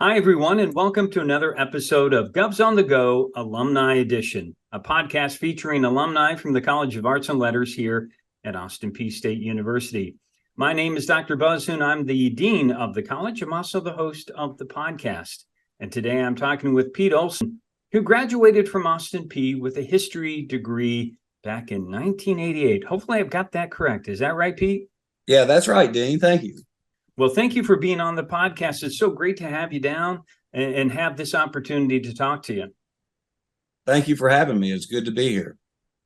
Hi, everyone, and welcome to another episode of Govs on the Go Alumni Edition, a podcast featuring alumni from the College of Arts and Letters here at Austin Peay State University. My name is Dr. Hoon. I'm the Dean of the college. I'm also the host of the podcast. And today I'm talking with Pete Olson, who graduated from Austin Peay with a history degree back in 1988. Hopefully I've got that correct. Is that right, Pete? Yeah, that's right, Dean. Thank you. Well, thank you for being on the podcast. It's so great to have you down and have this opportunity to talk to you. Thank you for having me. It's good to be here.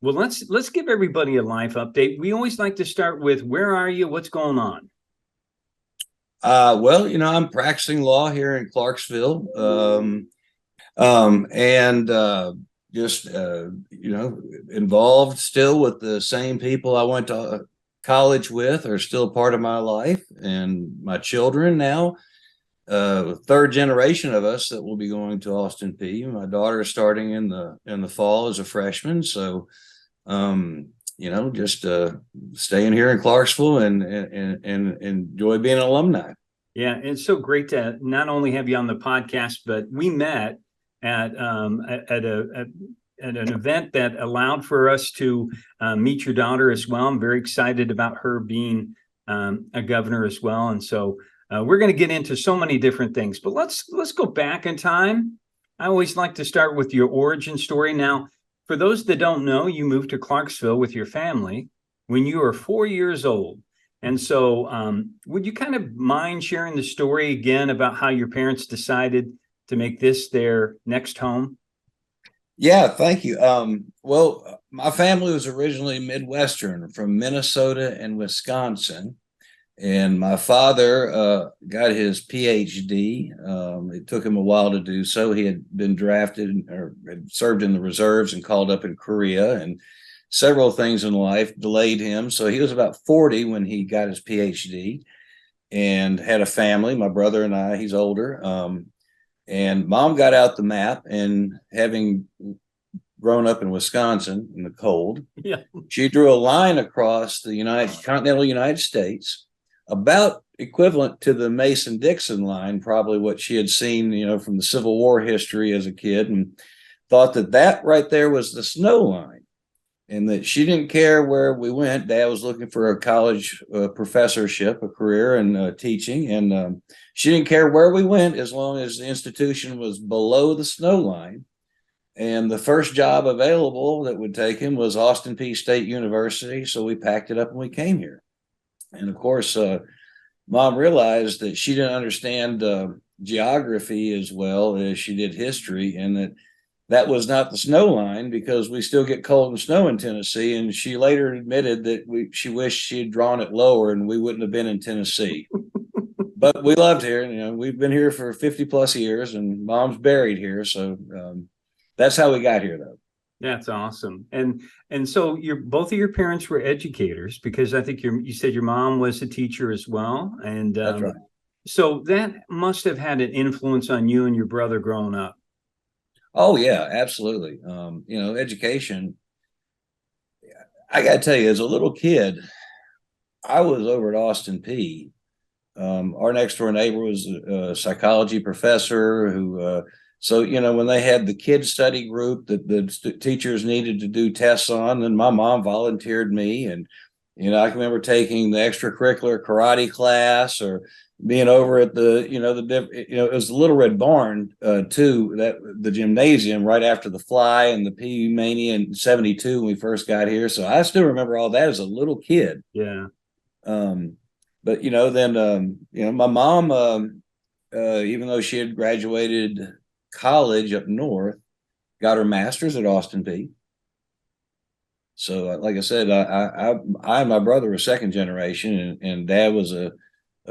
Well, let's give everybody a life update. We always like to start with, where are you? What's going on? I'm practicing law here in Clarksville, involved still with the same people I went to college with are still part of my life, and my children now, third generation of us that will be going to Austin Peay. My daughter is starting in the fall as a freshman, so staying here in Clarksville and enjoy being an alumni. Yeah, it's so great to not only have you on the podcast, but we met at an event that allowed for us to meet your daughter as well. I'm very excited about her being a governor as well. And so we're going to get into so many different things, but let's go back in time. I always like to start with your origin story. Now, for those that don't know, you moved to Clarksville with your family when you were 4 years old. And so would you kind of mind sharing the story again about how your parents decided to make this their next home? Yeah, thank you. My family was originally Midwestern from Minnesota and Wisconsin, and my father got his PhD. It took him a while to do so. He had been drafted or had served in the reserves and called up in Korea, and several things in life delayed him. So he was about 40 when he got his PhD and had a family, my brother and I. He's older. And Mom got out the map, and having grown up in Wisconsin in the cold, she drew a line across the continental United States, about equivalent to the Mason-Dixon line, probably what she had seen, from the Civil War history as a kid, and thought that right there was the snow line, and that she didn't care where we went. Dad was looking for a college professorship, a career in teaching, and she didn't care where we went as long as the institution was below the snow line. And the first job available that would take him was Austin Peay State University. So we packed it up and we came here. And of course, Mom realized that she didn't understand geography as well as she did history, and that was not the snow line, because we still get cold and snow in Tennessee. And she later admitted that she wished she had drawn it lower and we wouldn't have been in Tennessee. But we loved here. We've been here for 50 plus years, and Mom's buried here. So that's how we got here, though. That's awesome. And so both of your parents were educators, because I think you said your mom was a teacher as well. And that's right. So that must have had an influence on you and your brother growing up. Oh, yeah, absolutely. Education, I got to tell you, as a little kid, I was over at Austin Peay. Our next door neighbor was a psychology professor who, when they had the kid study group that the teachers needed to do tests on, and my mom volunteered me. And, I can remember taking the extracurricular karate class, or being over at it was the Little Red Barn too, that the gymnasium right after the Fly and the Peay Mania in 72 when we first got here. So I still remember all that as a little kid. Yeah. But my mom, even though she had graduated college up north, got her master's at Austin Peay. So, like I said, I and my brother were second generation, and Dad was a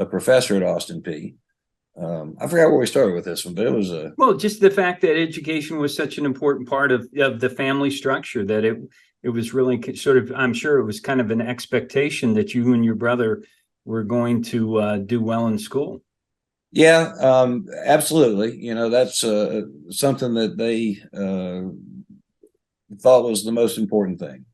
professor at Austin Peay. I forgot where we started with this one, but it was a Well, just the fact that education was such an important part of the family structure that it was really sort of, I'm sure it was kind of an expectation that you and your brother were going to do well in school. yeah, absolutely. You know, that's something that they thought was the most important thing.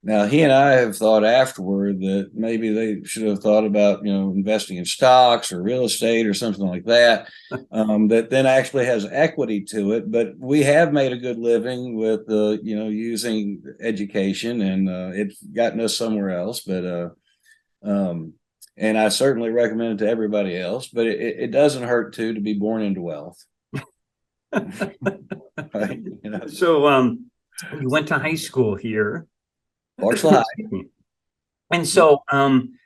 Now, he and I have thought afterward that maybe they should have thought about, investing in stocks or real estate or something like that, that then actually has equity to it. But we have made a good living with, using education, and it's gotten us somewhere else. Um, and I certainly recommend it to everybody else. But it doesn't hurt to be born into wealth, right? So you went to high school here. Clarksville High. And so I'm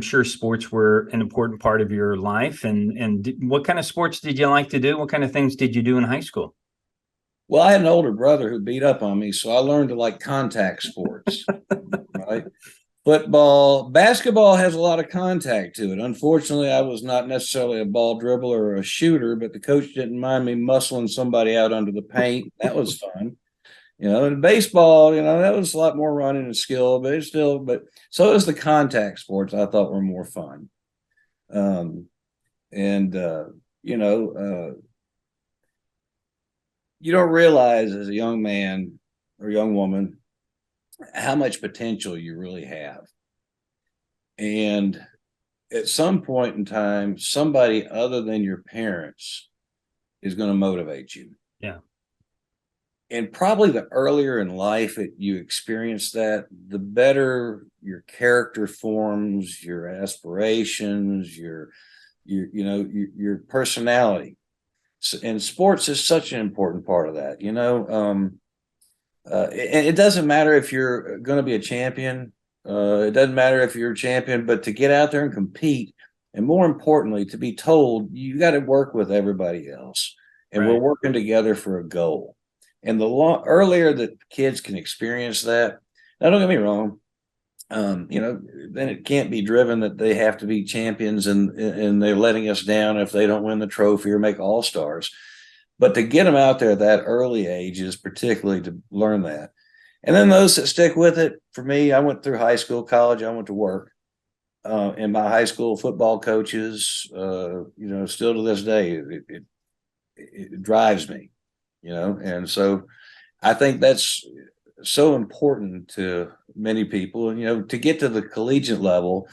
sure sports were an important part of your life. And what kind of sports did you like to do? What kind of things did you do in high school? Well, I had an older brother who beat up on me, so I learned to like contact sports, right? Football, basketball has a lot of contact to it. Unfortunately, I was not necessarily a ball dribbler or a shooter, but the coach didn't mind me muscling somebody out under the paint. That was fun. And baseball, that was a lot more running and skill, but so is the contact sports I thought were more fun. And you don't realize as a young man or young woman how much potential you really have. And at some point in time, somebody other than your parents is going to motivate you. Yeah. And probably the earlier in life that you experience that, the better your character forms, your aspirations, your personality. And sports is such an important part of that. It doesn't matter if you're going to be a champion. It doesn't matter if you're a champion, but to get out there and compete, and more importantly, to be told you got to work with everybody else, and Right. we're working together for a goal. And the earlier that kids can experience that, now don't get me wrong, then it can't be driven that they have to be champions and they're letting us down if they don't win the trophy or make all stars. But to get them out there at that early age is particularly to learn that. And then those that stick with it, for me, I went through high school, college, I went to work. And my high school football coaches, still to this day, it drives me, and so I think that's so important to many people. And to get to the collegiate level,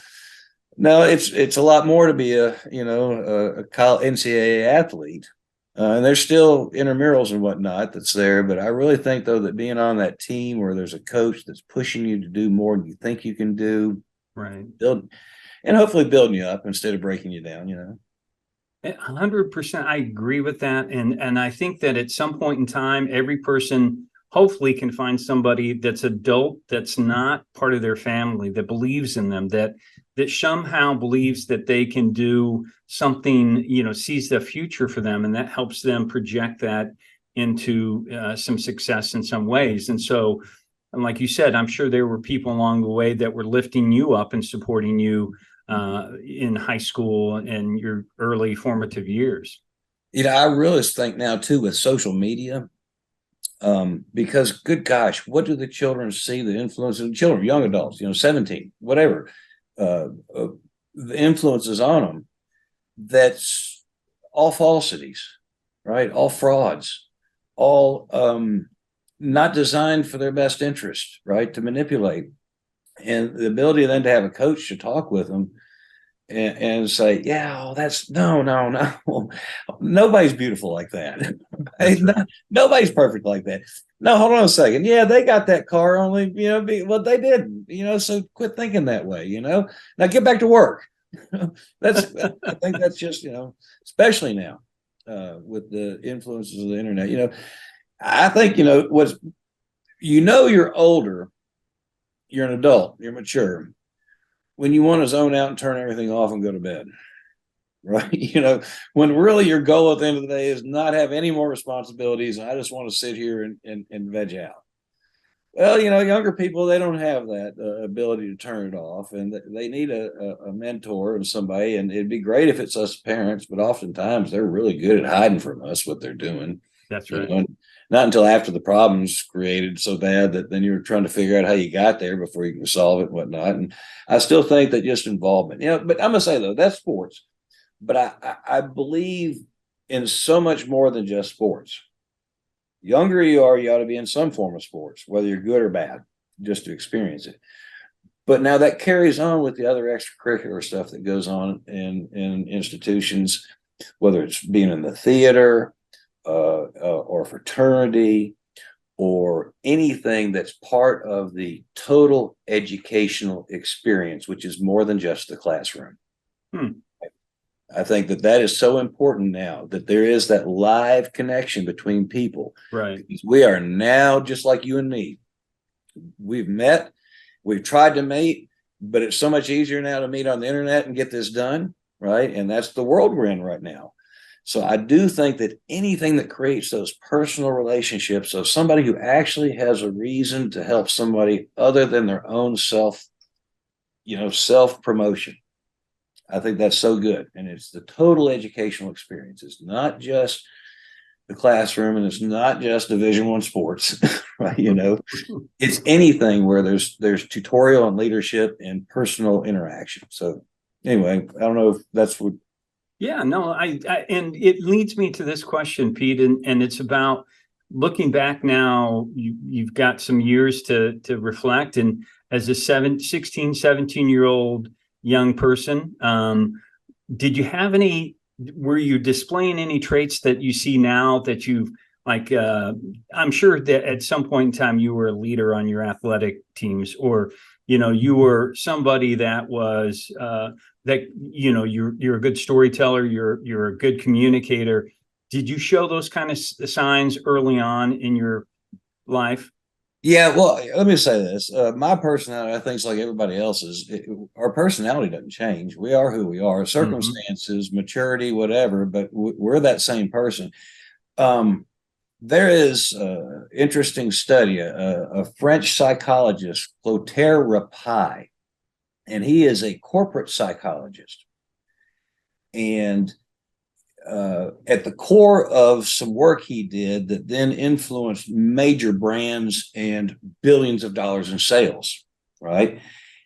no, it's a lot more to be a NCAA athlete. And there's still intramurals and whatnot that's there, but I really think though that being on that team where there's a coach that's pushing you to do more than you think you can do, Right. And hopefully building you up instead of breaking you down. 100%. I agree with that. And I think that at some point in time, every person hopefully can find somebody that's adult, that's not part of their family, that believes in them, that somehow believes that they can do something, sees the future for them, and that helps them project that into some success in some ways. And so, and like you said, I'm sure there were people along the way that were lifting you up and supporting you in high school and your early formative years. I really think now too with social media, because good gosh, what do the children see that influences the children, young adults, 17, whatever, the influences on them, that's all falsities, right? All frauds, all not designed for their best interest, right? To manipulate. And the ability then to have a coach to talk with them and say, yeah, that's no. Nobody's beautiful like that. Right? Nobody's perfect like that. No, hold on a second. Yeah, they got that car only, well, they didn't, so quit thinking that way, now get back to work. I think that's just, especially now with the influences of the internet, I think, you're older, you're an adult, you're mature when you want to zone out and turn everything off and go to bed, right? When really your goal at the end of the day is not have any more responsibilities. I just want to sit here and veg out. Well, younger people, they don't have that ability to turn it off, and they need a mentor and somebody. And it'd be great if it's us parents, but oftentimes they're really good at hiding from us what they're doing. That's You right. know, not until after the problem's created so bad that then you're trying to figure out how you got there before you can solve it and whatnot. And I still think that just involvement, but I'm gonna say though, that's sports. But I believe in so much more than just sports. Younger you are, you ought to be in some form of sports, whether you're good or bad, just to experience it. But now that carries on with the other extracurricular stuff that goes on in institutions, whether it's being in the theater, or fraternity, or anything that's part of the total educational experience, which is more than just the classroom. I think that is so important now, that there is that live connection between people. Right. Because we are now, just like you and me, we've met, we've tried to meet, but it's so much easier now to meet on the internet and get this done, right? And that's the world we're in right now. So I do think that anything that creates those personal relationships of somebody who actually has a reason to help somebody other than their own self-promotion, I think that's so good. And it's the total educational experience. It's not just the classroom, and it's not just Division I sports, right? It's anything where there's tutorial and leadership and personal interaction. So anyway, I don't know if that's what. Yeah, no, and it leads me to this question, Pete, and it's about looking back now. You've got some years to reflect, and as a 16, 17-year-old young person, did you have were you displaying any traits that you see now that you've I'm sure that at some point in time you were a leader on your athletic teams, or you were somebody that was you're a good storyteller, you're a good communicator. Did you show those kind of signs early on in your life? Yeah, well, let me say this. My personality, I think, is like everybody else's. Our personality doesn't change. We are who we are. Circumstances, maturity, whatever, but we're that same person. There is an interesting study, a French psychologist, Clotaire Rapaille, and he is a corporate psychologist. And at the core of some work he did that then influenced major brands and billions of dollars in sales, right?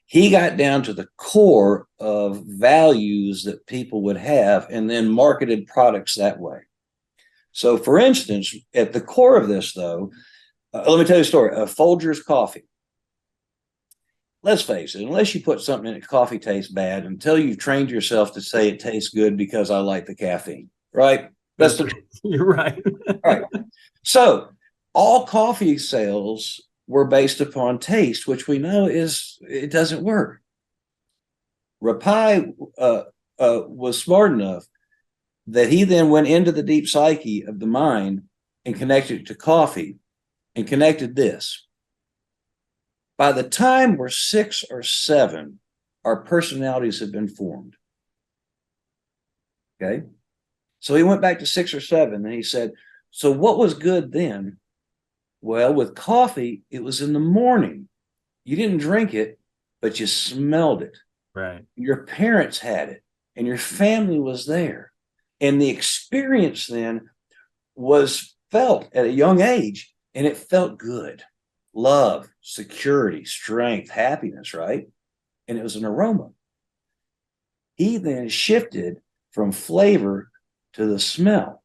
He got down to the core of values that people would have and then marketed products that way. So, for instance, at the core of this, though, let me tell you a story. Folgers coffee. Let's face it, unless you put something in it, coffee tastes bad until you've trained yourself to say it tastes good because I like the caffeine, right? That's the truth. You're right. All right. So all coffee sales were based upon taste, which we know it doesn't work. Rapaille was smart enough that he then went into the deep psyche of the mind and connected it to coffee and connected this. By the time we're 6 or 7, our personalities have been formed. Okay. So he went back to 6 or 7 and he said, so what was good then? Well, with coffee, it was in the morning. You didn't drink it, but you smelled it. Right. Your parents had it and your family was there. And the experience then was felt at a young age, and it felt good. Love, security, strength, happiness, right? And it was an aroma. He then shifted from flavor to the smell.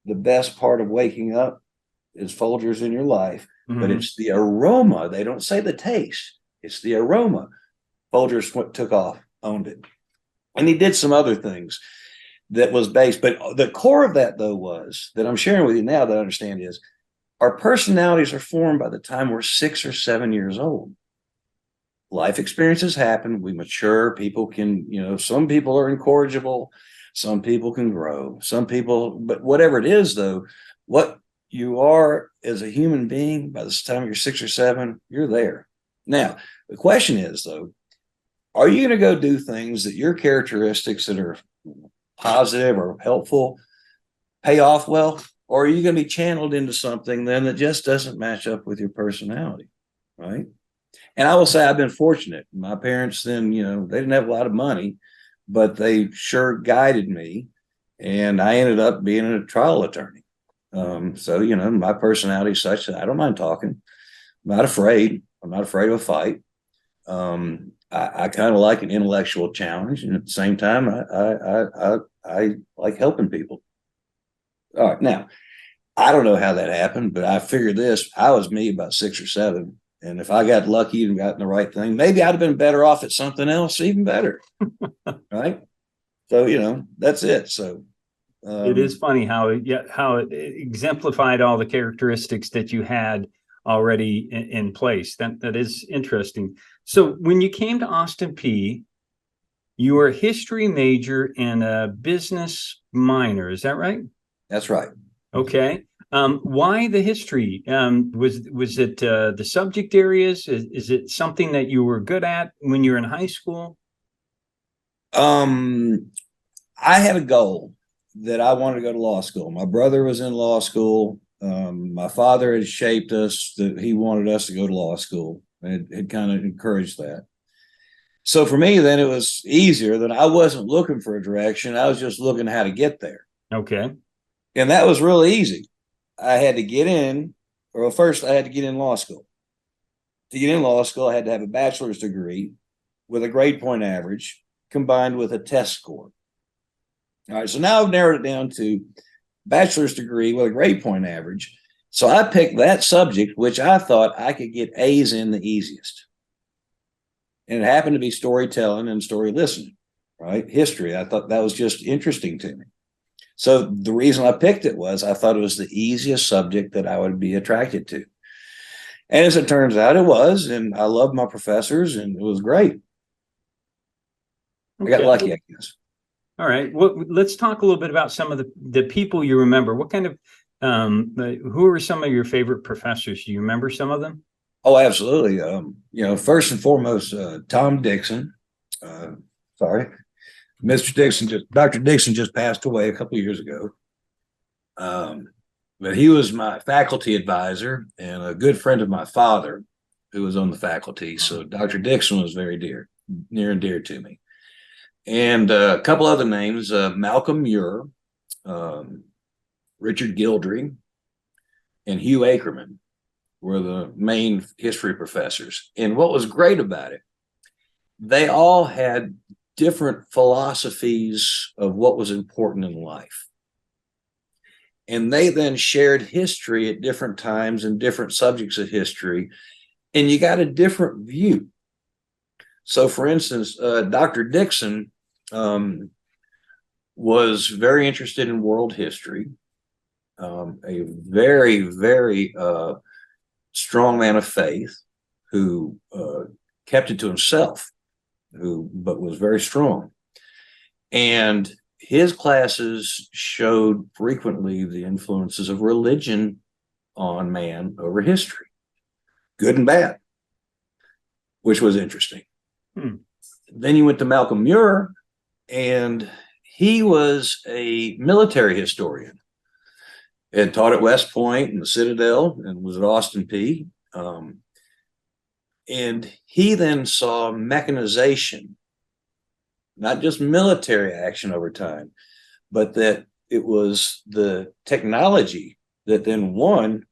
The best part of waking up is Folgers in your life, but it's the aroma. They don't say the taste. It's the aroma. Folgers took off, owned it. And he did some other things that was based, but the core of that, though, was that I'm sharing with you now that I understand is our personalities are formed by the time we're 6 or 7 years old. Life experiences happen. We mature. People can, some people are incorrigible. Some people can grow. Some people, but whatever it is, though, what you are as a human being, by the time you're 6 or 7, you're there. Now, the question is, though, are you going to go do things that your characteristics that are positive or helpful pay off well, or are you going to be channeled into something then that just doesn't match up with your personality, right? And I will say I've been fortunate. My parents then, they didn't have a lot of money, but they sure guided me, and I ended up being a trial attorney. So, my personality is such that I don't mind talking. I'm not afraid. I'm not afraid of a fight. I kind of like an intellectual challenge, and at the same time, I like helping people. All right, now I don't know how that happened, but I figured this: I was me about 6 or 7, and if I got lucky and gotten the right thing, maybe I'd have been better off at something else, even better, right? So that's it. So it is funny how it exemplified all the characteristics that you had already in place. That is interesting. So when you came to Austin Peay, you were a history major and a business minor. Is that right? That's right. Okay. Why the history? Was it the subject areas? Is it something that you were good at when you were in high school? I had a goal that I wanted to go to law school. My brother was in law school. My father had shaped us that he wanted us to go to law school. It had kind of encouraged that. So for me, then it was easier that I wasn't looking for a direction. I was just looking how to get there. Okay. And that was really easy. I had to get in, or first I had to get in law school. To get in law school, I had to have a bachelor's degree with a grade point average combined with a test score. All right, so now I've narrowed it down to bachelor's degree with a grade point average. So I picked that subject, which I thought I could get A's in the easiest. And it happened to be storytelling and story listening, right? History. I thought that was just interesting to me. So the reason I picked it was I thought it was the easiest subject that I would be attracted to. And as it turns out, it was. And I loved my professors, and it was great. Okay. I got lucky, I guess. All right. Well, let's talk a little bit about some of the people you remember. What kind of who are some of your favorite professors? Do you remember some of them? Oh, absolutely. First and foremost, Tom Dixon. Sorry, Mr. Dixon. Dr. Dixon just passed away a couple of years ago. But he was my faculty advisor and a good friend of my father, who was on the faculty. So Dr. Dixon was very near and dear to me. And a couple other names: Malcolm Muir, Richard Gildry, and Hugh Ackerman were the main history professors. And what was great about it, they all had different philosophies of what was important in life. And they then shared history at different times and different subjects of history, and you got a different view. So, for instance, Dr. Dixon was very interested in world history, a very, very strong man of faith who kept it to himself, but was very strong. And his classes showed frequently the influences of religion on man over history, good and bad, which was interesting. Then you went to Malcolm Muir, and he was a military historian. Had taught at West Point and the Citadel and was at Austin Peay. And he then saw mechanization, not just military action over time, but that it was the technology that then won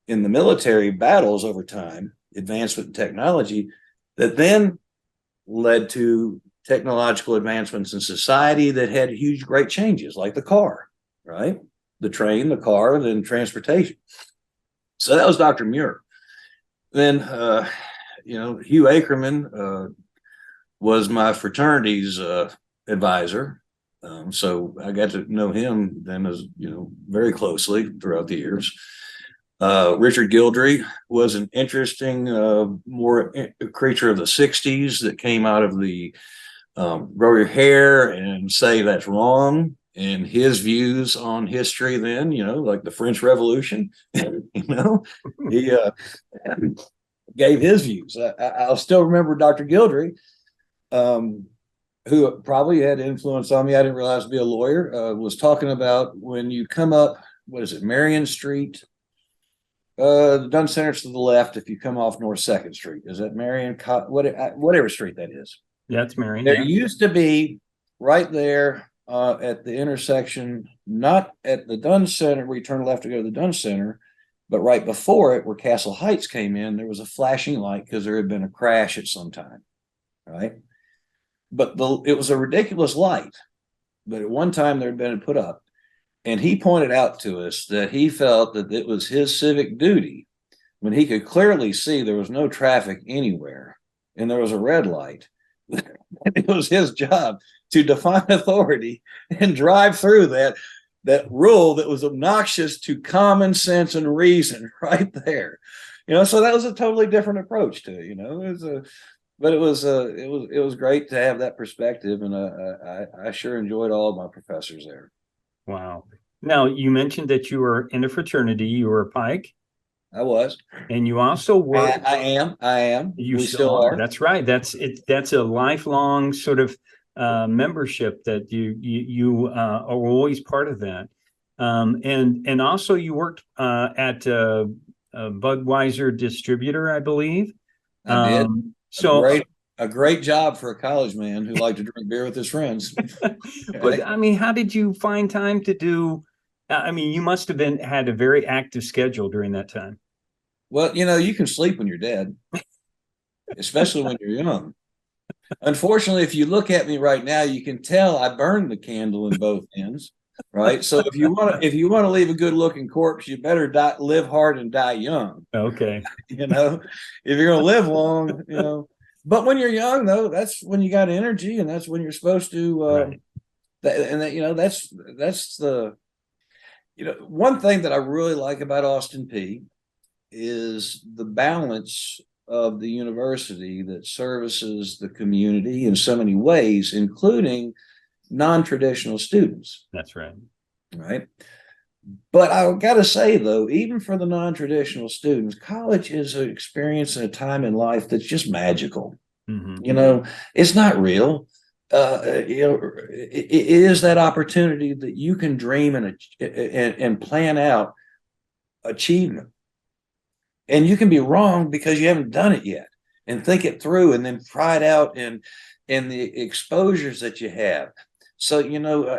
in the military battles over time, advancement in technology, that then led to technological advancements in society that had huge, great changes, like the car, right? The train, the car, then transportation. So that was Dr. Muir. Then, Hugh Ackerman was my fraternity's advisor. So I got to know him then as, very closely throughout the years. Richard Gildry was an interesting, more creature of the 60s that came out of the grow your hair and say that's wrong. And his views on history then, like the French Revolution, he gave his views. I'll still remember Dr. Gildry, who probably had influence on me. I didn't realize to be a lawyer, was talking about when you come up what is it, Marion Street? The Dunn Center's to the left if you come off North Second Street. Is that Marion? Whatever street that is. Yeah, it's Marion. There used to be right there at the intersection, not at the Dunn Center where you turn left to go to the Dunn Center, but right before it, where Castle Heights came in, there was a flashing light because there had been a crash at some time, right? But it was a ridiculous light. But at one time there had been put up, and he pointed out to us that he felt that it was his civic duty when he could clearly see there was no traffic anywhere and there was a red light. It was his job to define authority and drive through that rule that was obnoxious to common sense and reason right there. So that was a totally different approach to it. It was great to have that perspective, and I sure enjoyed all of my professors there. Wow. Now, you mentioned that you were in a fraternity. You were a Pike. I was. And you also were. I am. We still are. That's right. That's a lifelong sort of membership that you are always part of that. And also you worked at a Budweiser distributor, I believe. I did. So a great job for a college man who liked to drink beer with his friends. But I mean, how did you find time to do? I mean, you must have had a very active schedule during that time. Well, you can sleep when you're dead, especially when you're young. Unfortunately, if you look at me right now, you can tell I burned the candle in both ends. Right. So if you want to leave a good looking corpse, you better live hard and die young. Okay. If you're going to live long, but when you're young, though, that's when you got energy, and that's when you're supposed to, right. That's the, one thing that I really like about Austin Peay is the balance of the university that services the community in so many ways, including non-traditional students. That's right. Right. But I got to say, though, even for the non-traditional students, college is an experience and a time in life that's just magical. Mm-hmm. It's not real. It is that opportunity that you can dream and plan out achievement. And you can be wrong because you haven't done it yet, and think it through and then try it out in the exposures that you have. So,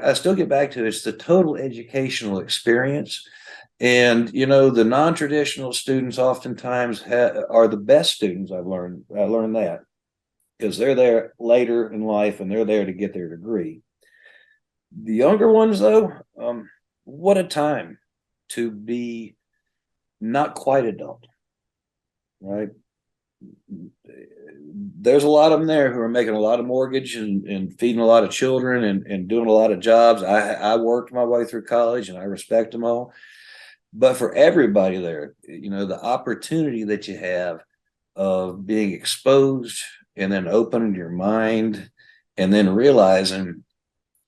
I still get back to it's the total educational experience. And, the non-traditional students oftentimes are the best students. I learned that because they're there later in life and they're there to get their degree. The younger ones, though, what a time to be not quite adult, right? There's a lot of them there who are making a lot of mortgage and feeding a lot of children and doing a lot of jobs. I worked my way through college and I respect them all. But for everybody there, the opportunity that you have of being exposed and then opening your mind and then realizing,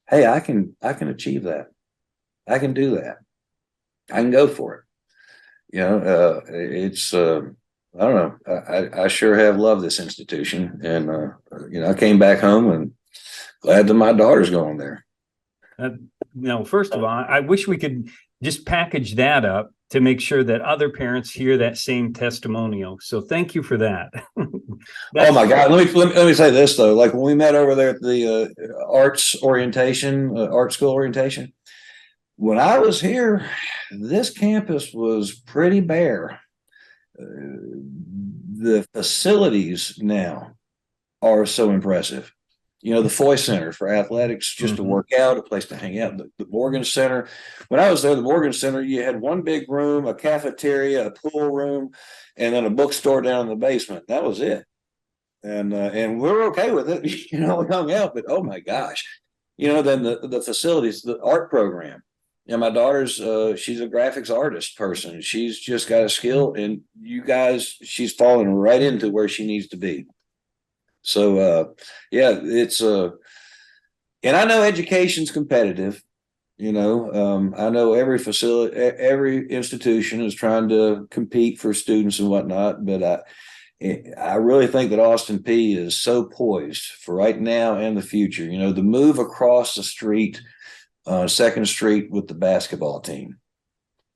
hey, I can achieve that. I can do that. I can go for it. It's I don't know. I sure have loved this institution, and I came back home and glad that my daughter's going there. First of all, I wish we could just package that up to make sure that other parents hear that same testimonial. So thank you for that. Oh my God! Let me say this though. Like when we met over there at the art school orientation, when I was here, this campus was pretty bare. The facilities now are so impressive. The Foy Center for athletics, just to work out, a place to hang out. The Morgan Center. When I was there, the Morgan Center, you had one big room, a cafeteria, a pool room, and then a bookstore down in the basement. That was it. And we were okay with it. We hung out, but oh my gosh. Then the facilities, the art program. My daughter's she's a graphics artist person. She's just got a skill, and she's falling right into where she needs to be. So it's and I know education's competitive. I know every facility, every institution is trying to compete for students and whatnot, but I really think that Austin Peay is so poised for right now and the future. The move across the street, Second Street with the basketball team.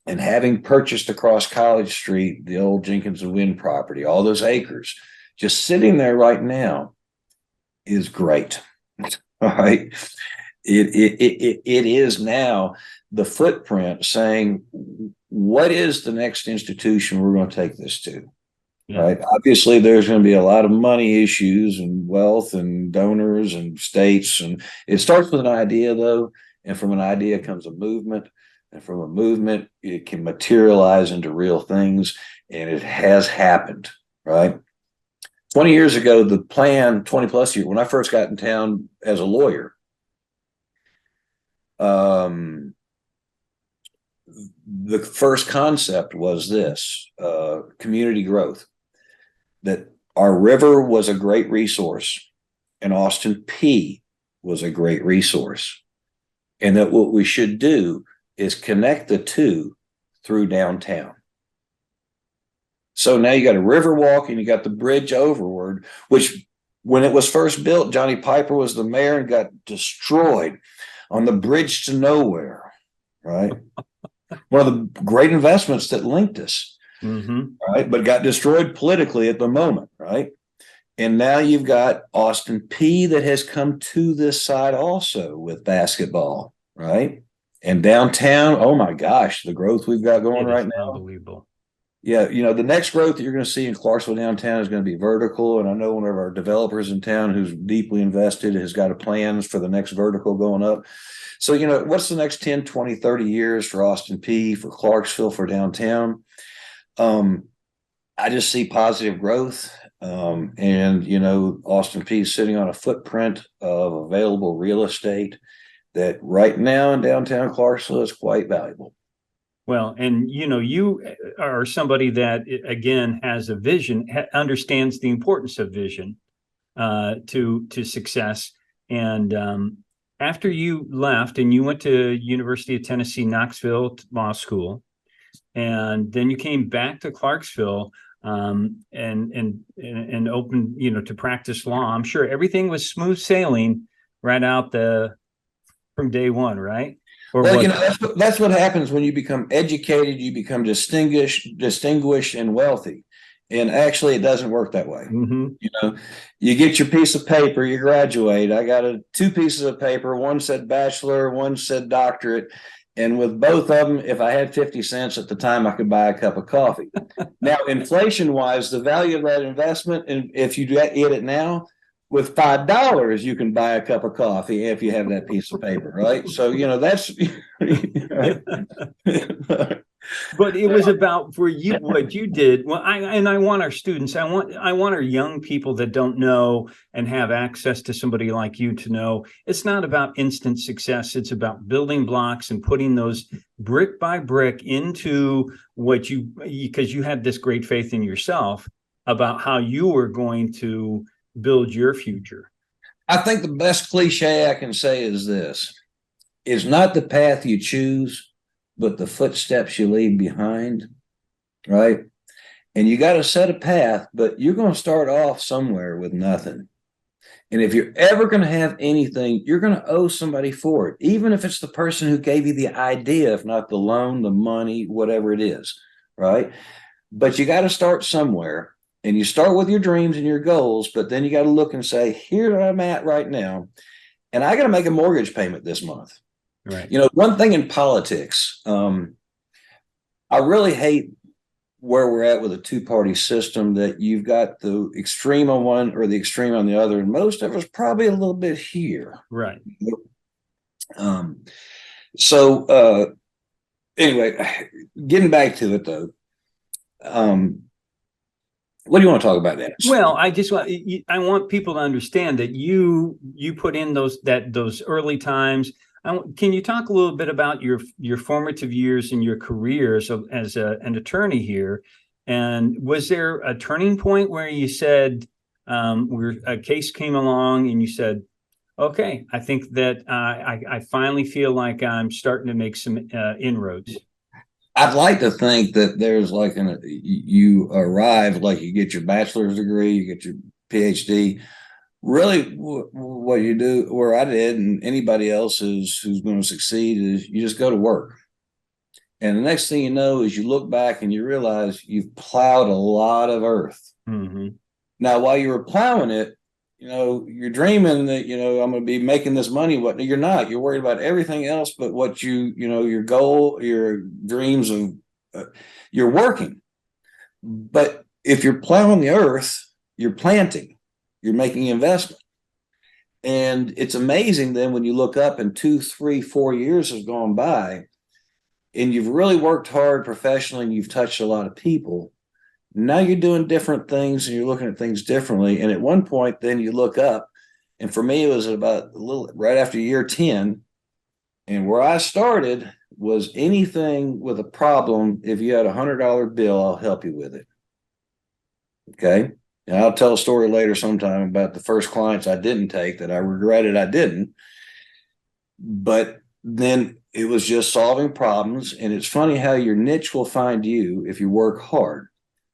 And having purchased across College Street, the old Jenkins and Wynn property, all those acres, just sitting there right now is great. All right. It is now the footprint saying, what is the next institution we're going to take this to? Yeah. Right. Obviously, there's going to be a lot of money issues and wealth and donors and states. And it starts with an idea, though. And from an idea comes a movement. And from a movement, it can materialize into real things. And it has happened. Right. 20 years ago, the plan, 20 plus years, when I first got in town as a lawyer, the first concept was this, community growth, that our river was a great resource and Austin Peay was a great resource. And that what we should do is connect the two through downtown. So now you got a river walk and you got the bridge overward, which when it was first built, Johnny Piper was the mayor and got destroyed on the bridge to nowhere, right? One of the great investments that linked us, right? But got destroyed politically at the moment, right? And now you've got Austin Peay that has come to this side also with basketball, right? And downtown, oh my gosh, the growth we've got going right now. Unbelievable. Yeah, you know, the next growth that you're going to see in Clarksville downtown is going to be vertical. And I know one of our developers in town who's deeply invested has got a plans for the next vertical going up. So, you know, what's the next 10, 20, 30 years for Austin Peay, for Clarksville, for downtown? I just see positive growth. And, you know, Austin Peay is sitting on a footprint of available real estate that right now in downtown Clarksville is quite valuable. Well, and you know, you are somebody that again has a vision, understands the importance of vision to success. And after you left and you went to University of Tennessee, Knoxville Law School, and then you came back to Clarksville and opened, you know, to practice law. I'm sure everything was smooth sailing right out from day one, right? Well, you know, that's what happens when you become educated, you become distinguished and wealthy. And actually, it doesn't work that way. You know, you get your piece of paper, you graduate. I got two pieces of paper. One said bachelor, one said doctorate. And with both of them, if I had 50 cents at the time, I could buy a cup of coffee. Now, inflation wise, the value of that investment, and if you get it now, with $5, you can buy a cup of coffee if you have that piece of paper, right? So, you know, that's. But it was about for you what you did. Well, I want our students, I want our young people that don't know and have access to somebody like you to know it's not about instant success. It's about building blocks and putting those brick by brick into what because you had this great faith in yourself about how you were going to build your future. I think the best cliche I can say is this: is not the path you choose, but the footsteps you leave behind, right? And you got to set a path, but you're going to start off somewhere with nothing. And if you're ever going to have anything, you're going to owe somebody for it, even if it's the person who gave you the idea, if not the loan, the money, whatever it is, right? But you got to start somewhere. And you start with your dreams and your goals, but then you got to look and say, here I'm at right now, and I got to make a mortgage payment this month. Right. You know, one thing in politics, I really hate where we're at with a two-party system, that you've got the extreme on one or the extreme on the other, and most of us probably a little bit here. Right. Anyway, getting back to it though. What do you want to talk about, Dennis? Well, I want people to understand that you put in those early times. Can you talk a little bit about your formative years in your career as an attorney here? And was there a turning point where you said, where a case came along and you said, okay, I think that I finally feel like I'm starting to make some inroads? I'd like to think that there's like you arrive, like you get your bachelor's degree, you get your PhD. Really, what you do, where I did, and anybody else who's going to succeed, is you just go to work. And the next thing you know is you look back and you realize you've plowed a lot of earth. Mm-hmm. Now, while you were plowing it, you're dreaming that, I'm going to be making this money. What you're not, you're worried about everything else, but what your goal, your dreams of, you're working. But if you're plowing the earth, you're planting, you're making investment. And it's amazing then when you look up and 2, 3, 4 years has gone by and you've really worked hard professionally and you've touched a lot of people. Now you're doing different things and you're looking at things differently. And at one point, then you look up, and for me, it was about a little right after year 10. And where I started was anything with a problem. If you had $100 bill, I'll help you with it. Okay. And I'll tell a story later sometime about the first clients I didn't take that I regretted I didn't. But then it was just solving problems. And it's funny how your niche will find you if you work hard.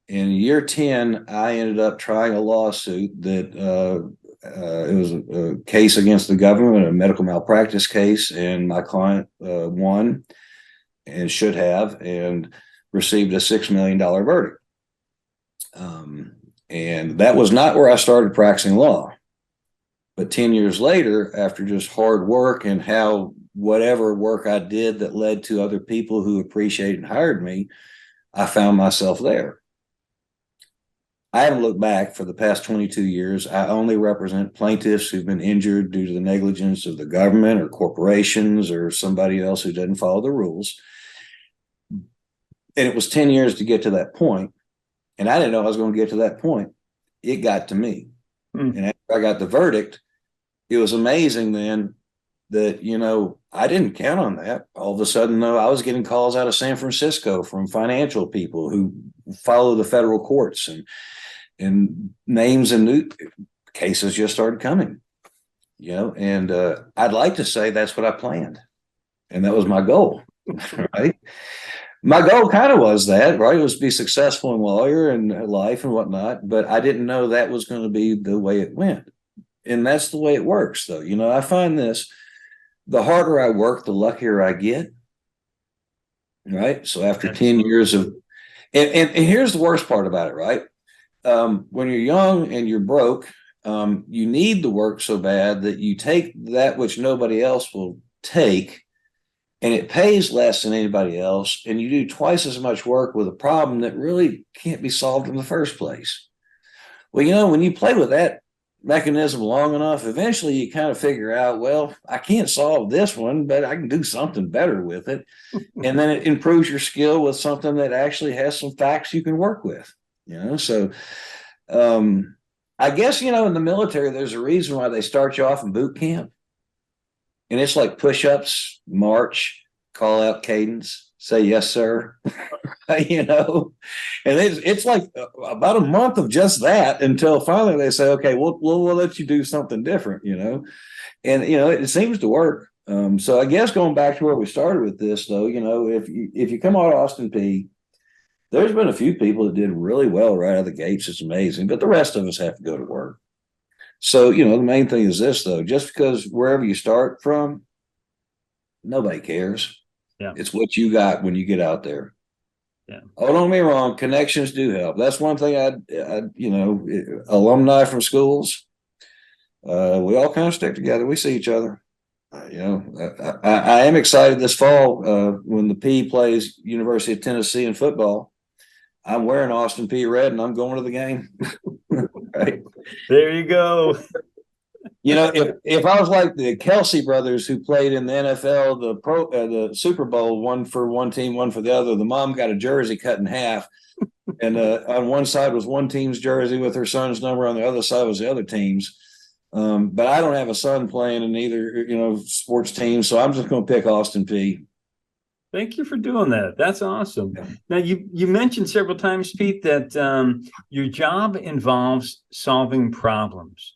In year 10, I ended up trying a lawsuit that it was a case against the government, a medical malpractice case, and my client won and should have and received a $6 million verdict. And that was not where I started practicing law. But 10 years later, after just hard work and how whatever work I did that led to other people who appreciated and hired me, I found myself there. I haven't looked back for the past 22 years. I only represent plaintiffs who've been injured due to the negligence of the government or corporations or somebody else who doesn't follow the rules. And it was 10 years to get to that point. And I didn't know I was going to get to that point. It got to me. And after I got the verdict, it was amazing then that, I didn't count on that. All of a sudden, though, I was getting calls out of San Francisco from financial people who follow the federal courts, and names and new cases just started coming, and I'd like to say that's what I planned. And that was my goal, right? My goal kind of was that, right? It was to be successful in lawyer and life and whatnot, but I didn't know that was going to be the way it went. And that's the way it works, though. I find this, the harder I work, the luckier I get, right? So after 10 years of, and here's the worst part about it, right? When you're young and you're broke, you need the work so bad that you take that which nobody else will take, and it pays less than anybody else, and you do twice as much work with a problem that really can't be solved in the first place. Well, when you play with that mechanism long enough, eventually you kind of figure out, well, I can't solve this one, but I can do something better with it. And then it improves your skill with something that actually has some facts you can work with. So I guess, in the military, there's a reason why they start you off in boot camp. And it's like push-ups, march, call out cadence, say yes, sir. And it's like about a month of just that until finally they say, okay, we'll let you do something different, and, it seems to work. So I guess going back to where we started with this, though, if you come out of Austin Peay, there's been a few people that did really well right out of the gates. It's amazing, but the rest of us have to go to work. So, the main thing is this, though, just because wherever you start from, nobody cares. Yeah. It's what you got when you get out there. Yeah. Oh, don't get me wrong. Connections do help. That's one thing alumni from schools, we all kind of stick together. We see each other. I am excited this fall when the P plays University of Tennessee in football. I'm wearing Austin Peay red and I'm going to the game. Right. There you go. If I was like the Kelsey brothers who played in the NFL, the Super Bowl, one for one team, one for the other, the mom got a jersey cut in half. And on one side was one team's jersey with her son's number. On the other side was the other team's. But I don't have a son playing in either, sports team. So I'm just going to pick Austin Peay. Thank you for doing that. That's awesome. Now, you mentioned several times, Pete, that your job involves solving problems.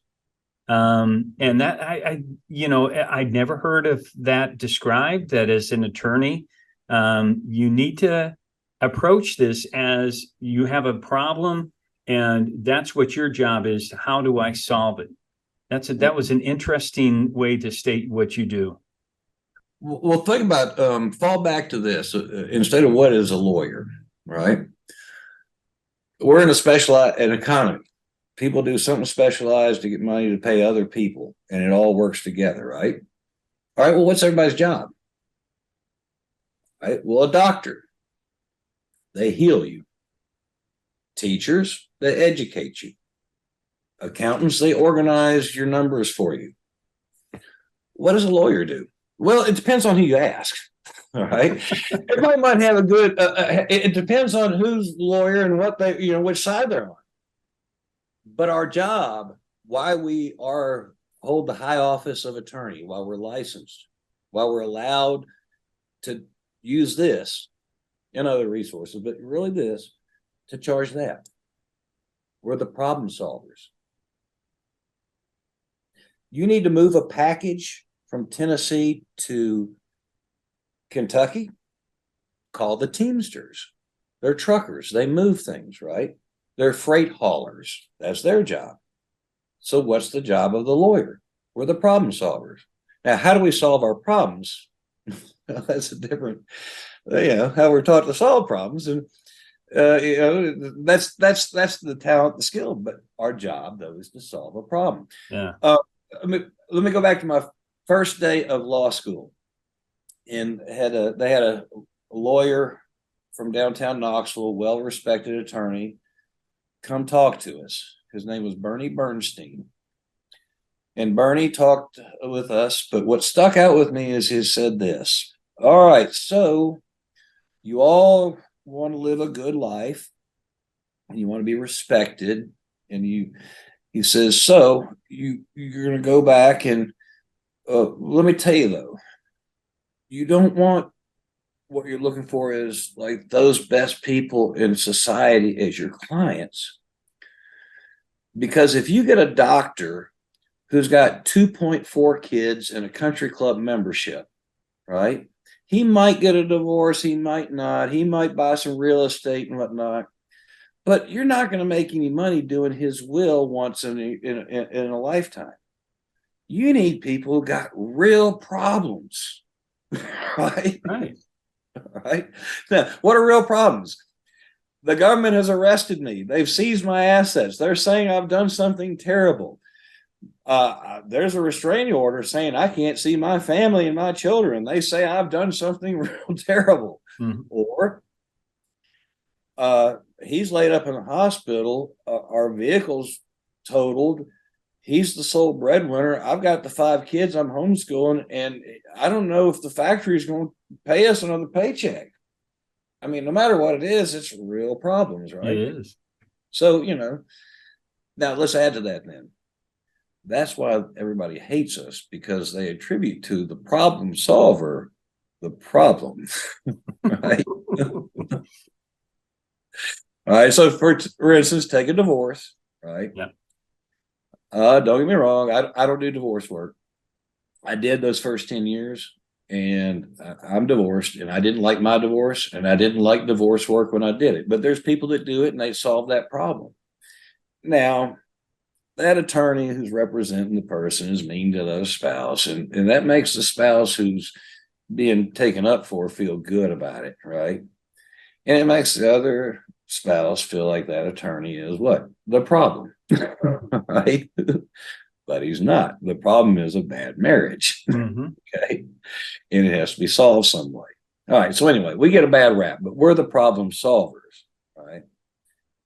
And that I'd never heard of that described, that as an attorney, you need to approach this as you have a problem, and that's what your job is. How do I solve it? That was an interesting way to state what you do. Well, think about fall back to this instead of what is a lawyer, right? We're in an economy. People do something specialized to get money to pay other people, and it all works together, right? All right. Well, what's everybody's job? Right. Well, a doctor, they heal you. Teachers, they educate you. Accountants, they organize your numbers for you. What does a lawyer do? Well, it depends on who you ask. All right. Everybody might have a good, it depends on who's lawyer and what they, which side they're on. But our job, why we hold the high office of attorney, while we're licensed, while we're allowed to use this and other resources, but really this, to charge that. We're the problem solvers. You need to move a package from Tennessee to Kentucky, call the Teamsters. They're truckers. They move things, right? They're freight haulers. That's their job. So what's the job of the lawyer? We're the problem solvers. Now, how do we solve our problems? That's a different, how we're taught to solve problems. And, that's the talent, the skill. But our job, though, is to solve a problem. Yeah. Let me go back to my first day of law school. And they had a lawyer from downtown Knoxville, well-respected attorney, come talk to us. His name was Bernie Bernstein. And Bernie talked with us, but what stuck out with me is he said this. All right, so you all want to live a good life and you want to be respected. And he says, so you're going to go back and let me tell you, though, you don't want what you're looking for is like those best people in society as your clients. Because if you get a doctor who's got 2.4 kids and a country club membership, right? He might get a divorce, he might not, he might buy some real estate and whatnot, but you're not going to make any money doing his will once in a lifetime. You need people who got real problems, right? Right. Right. Now, what are real problems? The government has arrested me. They've seized my assets. They're saying I've done something terrible. There's a restraining order saying I can't see my family and my children. They say I've done something real terrible. Mm-hmm. Or he's laid up in the hospital. Our vehicle's totaled. He's the sole breadwinner. I've got the 5 kids I'm homeschooling, and I don't know if the factory is going to pay us another paycheck. I mean, no matter what it is, it's real problems, right? It is. So, now let's add to that then. That's why everybody hates us, because they attribute to the problem solver the problem, right? All right. So for instance, take a divorce, right? Yeah. Don't get me wrong. I don't do divorce work. I did those first 10 years, and I'm divorced, and I didn't like my divorce, and I didn't like divorce work when I did it. But there's people that do it, and they solve that problem. Now, that attorney who's representing the person is mean to the spouse, and that makes the spouse who's being taken up for feel good about it, right? And it makes the other spouse feel like that attorney is what? The problem, right? But he's not. The problem is a bad marriage, mm-hmm. Okay? And it has to be solved some way. All right, so anyway, we get a bad rap, but we're the problem solvers, right?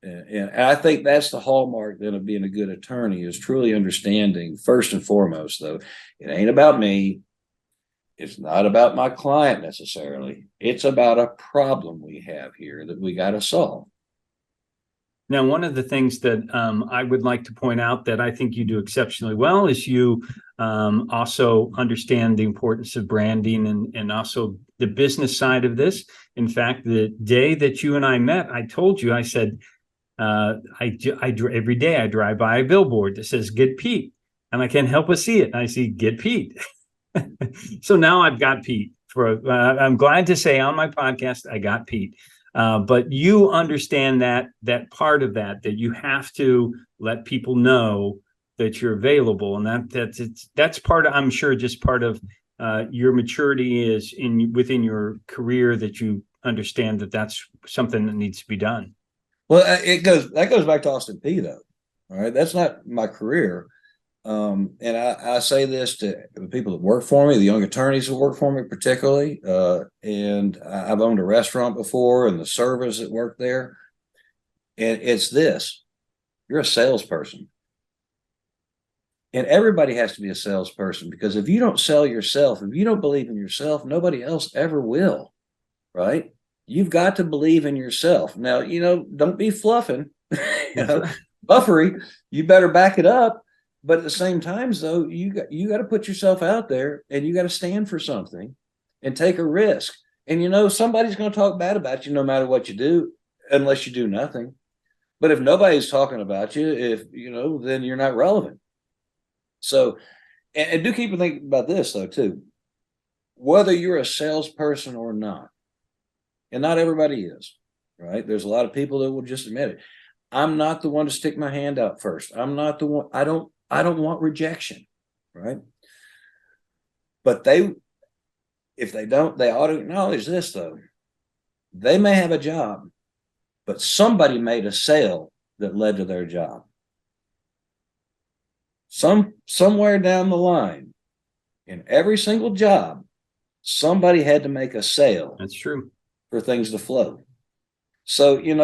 And I think that's the hallmark then of being a good attorney, is truly understanding, first and foremost, though, it ain't about me. It's not about my client necessarily. It's about a problem we have here that we got to solve. Now, one of the things that I would like to point out that I think you do exceptionally well is you also understand the importance of branding and also the business side of this. In fact, the day that you and I met, I told you, I said, every day I drive by a billboard that says "Get Pete," and I can't help but see it. I see "Get Pete." So now I've got Pete. I'm glad to say on my podcast I got Pete. But you understand that part of that you have to let people know that you're available, and that's part of, I'm sure, just part of your maturity is within your career that you understand that that's something that needs to be done. Well, that goes back to Austin Peay though. All right. That's not my career. And I say this to the people that work for me, the young attorneys that work for me, particularly. And I've owned a restaurant before, and the servers that work there. And it's this: you're a salesperson. And everybody has to be a salesperson, because if you don't sell yourself, if you don't believe in yourself, nobody else ever will. Right? You've got to believe in yourself. Now, don't be fluffing, buffery. You better back it up. But at the same time, though, you got to put yourself out there, and you got to stand for something and take a risk. And somebody's going to talk bad about you no matter what you do, unless you do nothing. But if nobody's talking about you, then you're not relevant. So, and do keep thinking about this though too. Whether you're a salesperson or not, and not everybody is, right? There's a lot of people that will just admit it. I'm not the one to stick my hand out first. I'm not the one. I don't want rejection, right? But if they don't, they ought to acknowledge this though. They may have a job, but somebody made a sale that led to their job. Somewhere down the line, in every single job, somebody had to make a sale. That's true. For things to flow. So, and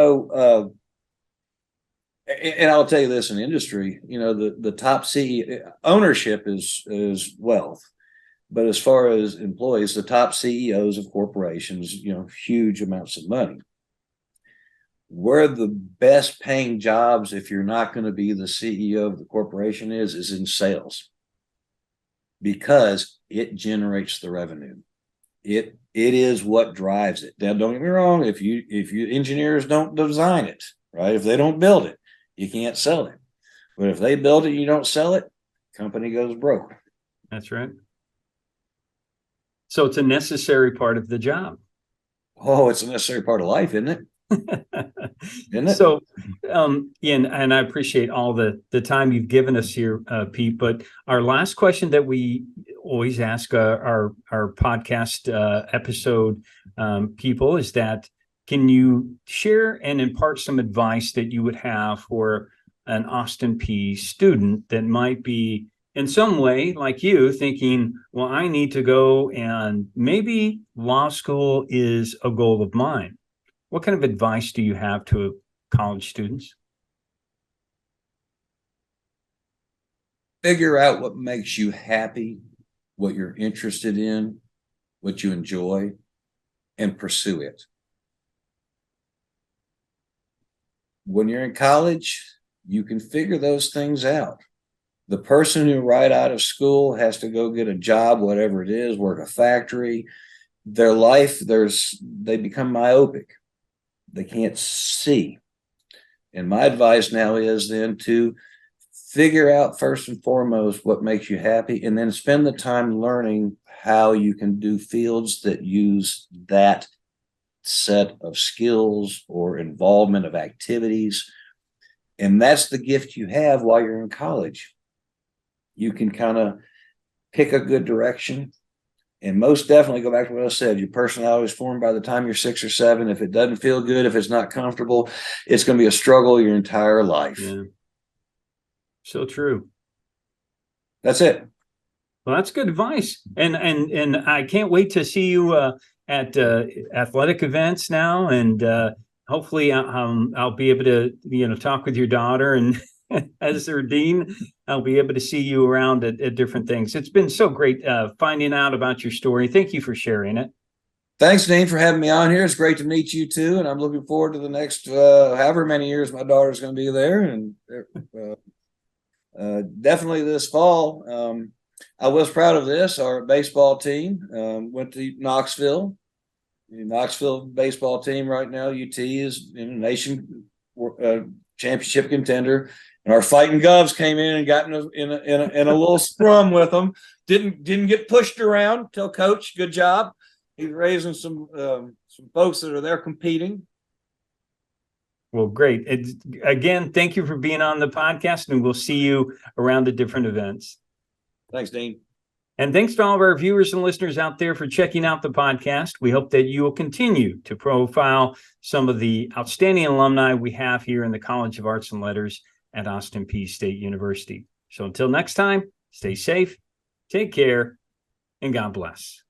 I'll tell you this, in industry, the top CEO ownership is wealth. But as far as employees, the top CEOs of corporations, huge amounts of money. Where the best paying jobs, if you're not going to be the CEO of the corporation, is in sales, because it generates the revenue. It is what drives it. Now, don't get me wrong. If you engineers don't design it, right? If they don't build it, you can't sell it. But if they build it, you don't sell it, company goes broke. That's right. So it's a necessary part of the job. Oh, it's a necessary part of life, isn't it? Isn't it? So, and I appreciate all the time you've given us here, Pete. But our last question that we always ask our podcast episode people is that, can you share and impart some advice that you would have for an Austin Peay student that might be in some way like you thinking, well, I need to go, and maybe law school is a goal of mine? What kind of advice do you have to college students? Figure out what makes you happy, what you're interested in, what you enjoy, and pursue it. When you're in college, you can figure those things out. The person who right out of school has to go get a job, whatever it is, work a factory, their life, they become myopic. They can't see. And my advice now is then to figure out first and foremost what makes you happy, and then spend the time learning how you can do fields that use that set of skills or involvement of activities. And that's the gift you have while you're in college. You can kind of pick a good direction. And most definitely, go back to what I said, your personality is formed by the time you're 6 or 7. If it doesn't feel good, if it's not comfortable, it's going to be a struggle your entire life. Yeah. So true. That's it. Well, that's good advice. And I can't wait to see you at athletic events now. And hopefully I'll be able to, talk with your daughter, and as their dean, I'll be able to see you around at different things. It's been so great finding out about your story. Thank you for sharing it. Thanks, Dean, for having me on here. It's great to meet you too. And I'm looking forward to the next however many years my daughter's going to be there. And definitely this fall. I was proud of this. Our baseball team went to Knoxville. The Knoxville baseball team right now, UT, is in a nation championship contender. And our fighting Govs came in and got in a little scrum with them. Didn't get pushed around. Tell coach, good job. He's raising some folks that are there competing. Well, great. Again, thank you for being on the podcast, and we'll see you around the different events. Thanks, Dean. And thanks to all of our viewers and listeners out there for checking out the podcast. We hope that you will continue to profile some of the outstanding alumni we have here in the College of Arts and Letters at Austin Peay State University. So until next time, stay safe, take care, and God bless.